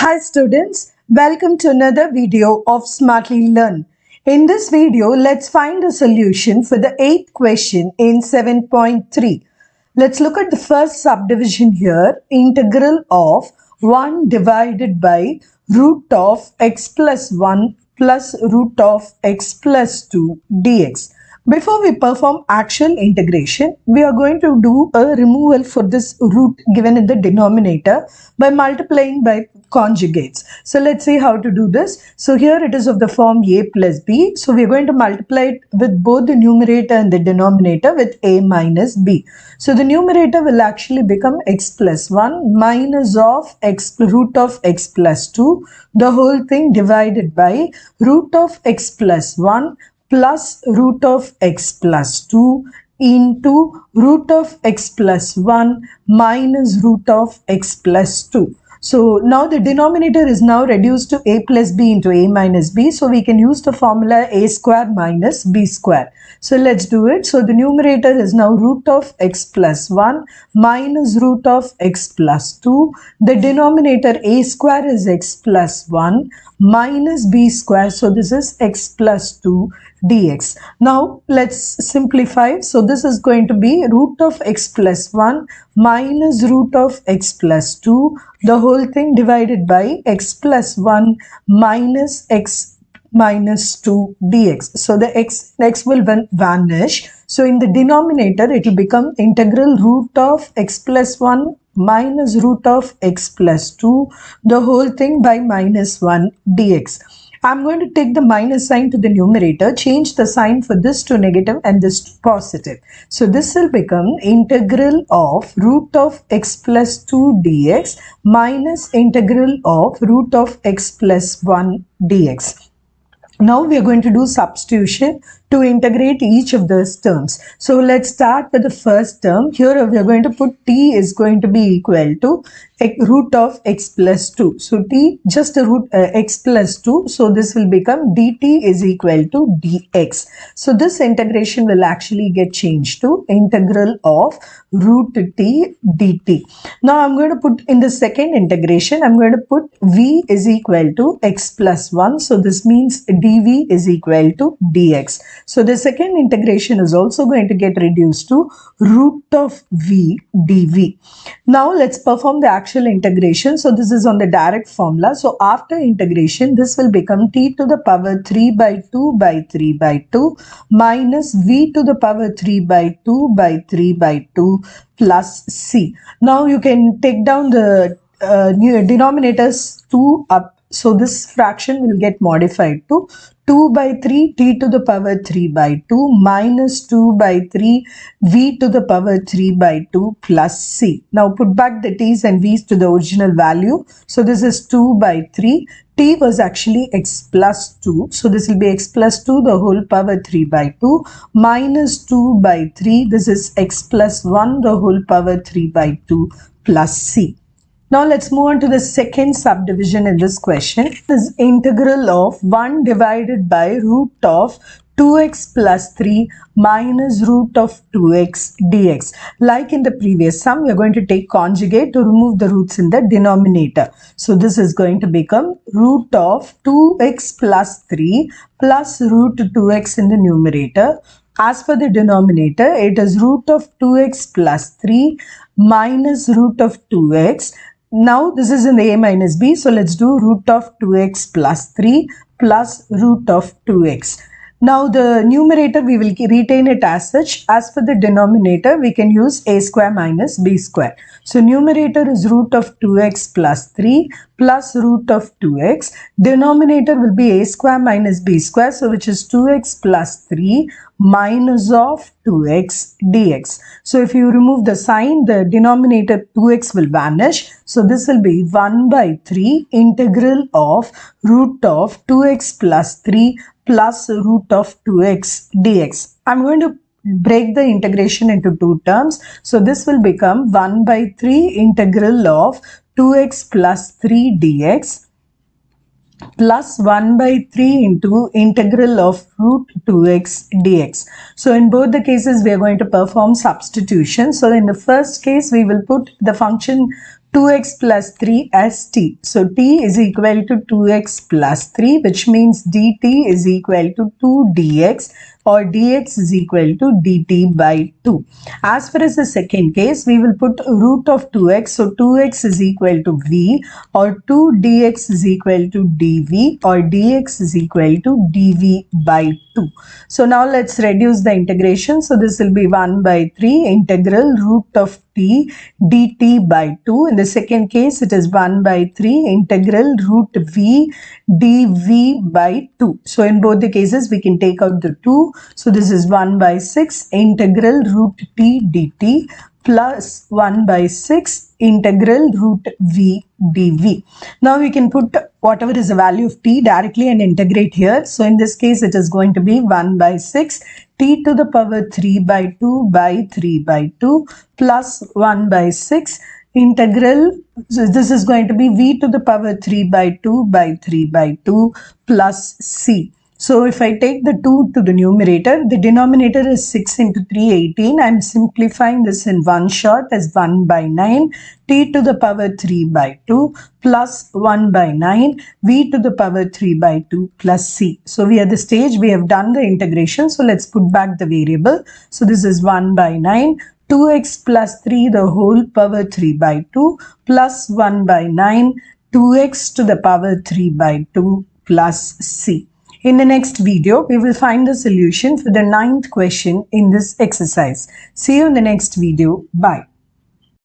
Hi students, welcome to another video of Smartly Learn. In this video, let's find the solution for the 8th question in 7.3. Let's look at the first subdivision here, integral of 1 divided by root of x plus 1 plus root of x plus 2 dx. Before we perform actual integration, we are going to do a removal for this root given in the denominator by multiplying by conjugates. So let's see how to do this. So here it is of the form a plus b. So we are going to multiply it with both the numerator and the denominator with a minus b. So the numerator will actually become x plus 1 minus of x root of x plus 2, the whole thing divided by root of x plus 1 plus root of x plus 2 into root of x plus 1 minus root of x plus 2. So now the denominator is now reduced to a plus b into a minus b. So we can use the formula a square minus b square. So let's do it. So the numerator is now root of x plus 1 minus root of x plus 2. The denominator a square is x plus 1 minus b square. So this is x plus 2 dx. Now let's simplify. So this is going to be root of x plus 1 minus root of x plus 2, the whole thing divided by x plus 1 minus x minus 2 dx. So the x will vanish. So in the denominator it will become integral root of x plus 1 minus root of x plus 2, the whole thing by minus 1 dx. I'm going to take the minus sign to the numerator, change the sign for this to negative and this to positive. So this will become integral of root of x plus 2 dx minus integral of root of x plus 1 dx. Now we are going to do substitution to integrate each of those terms. So let's start with the first term. Here we are going to put t is going to be equal to root of x plus 2. So t just a root x plus 2. So this will become dt is equal to dx. So this integration will actually get changed to integral of root t dt. Now I'm going to put in the second integration, I'm going to put v is equal to x plus 1. So this means dv is equal to dx. So the second integration is also going to get reduced to root of v dv. Now let's perform the actual integration. So this is on the direct formula. So after integration, this will become t to the power 3 by 2 by 3 by 2 minus v to the power 3 by 2 by 3 by 2 plus c. Now you can take down the denominators 2 up. So this fraction will get modified to 2 by 3 t to the power 3 by 2 minus 2 by 3 v to the power 3 by 2 plus c. Now put back the t's and v's to the original value. So this is 2 by 3. T was actually x plus 2. So this will be x plus 2 the whole power 3 by 2 minus 2 by 3. This is x plus 1 the whole power 3 by 2 plus c. Now let's move on to the second subdivision in this question. This is integral of 1 divided by root of 2x plus 3 minus root of 2x dx. Like in the previous sum, we are going to take conjugate to remove the roots in the denominator. So this is going to become root of 2x plus 3 plus root 2x in the numerator. As for the denominator, it is root of 2x plus 3 minus root of 2x. Now this is in the a minus b. So let's do root of 2x plus 3 plus root of 2x. Now the numerator we will retain it as such. As for the denominator, we can use a square minus b square. So numerator is root of 2x plus 3 plus root of 2x. Denominator will be a square minus b square. So which is 2x plus 3 minus of 2x dx. So if you remove the sign, the denominator 2x will vanish. So this will be 1 by 3 integral of root of 2x plus 3 plus root of 2x dx. I'm going to break the integration into two terms. So this will become 1 by 3 integral of 2x plus 3 dx plus 1 by 3 into integral of root 2x dx. So in both the cases we are going to perform substitution. So in the first case we will put the function 2x plus 3 as t. So t is equal to 2x plus 3, which means dt is equal to 2 dx, or dx is equal to dt by 2. As far as the second case, we will put root of 2x. So 2x is equal to v, or 2 dx is equal to dv, or dx is equal to dv by 2. So now let's reduce the integration. So this will be 1 by 3 integral root of t dt by 2. In the second case, it is 1 by 3 integral root v dv by 2. So in both the cases, we can take out the 2. So this is 1 by 6 integral root t dt plus 1 by 6 integral root v dv. Now we can put whatever is the value of t directly and integrate here. So in this case, it is going to be 1 by 6 t to the power 3 by 2 by 3 by 2 plus 1 by 6 integral, so this is going to be v to the power 3 by 2 by 3 by 2 plus c. So if I take the 2 to the numerator, the denominator is 6 into 3, 18. I am simplifying this in one shot as 1 by 9 t to the power 3 by 2 plus 1 by 9 v to the power 3 by 2 plus c. So we are at the stage we have done the integration. So let's put back the variable. So this is 1 by 9 2x plus 3 the whole power 3 by 2 plus 1 by 9 2x to the power 3 by 2 plus c. In the next video, we will find the solution for the 9th question in this exercise. See you in the next video. Bye.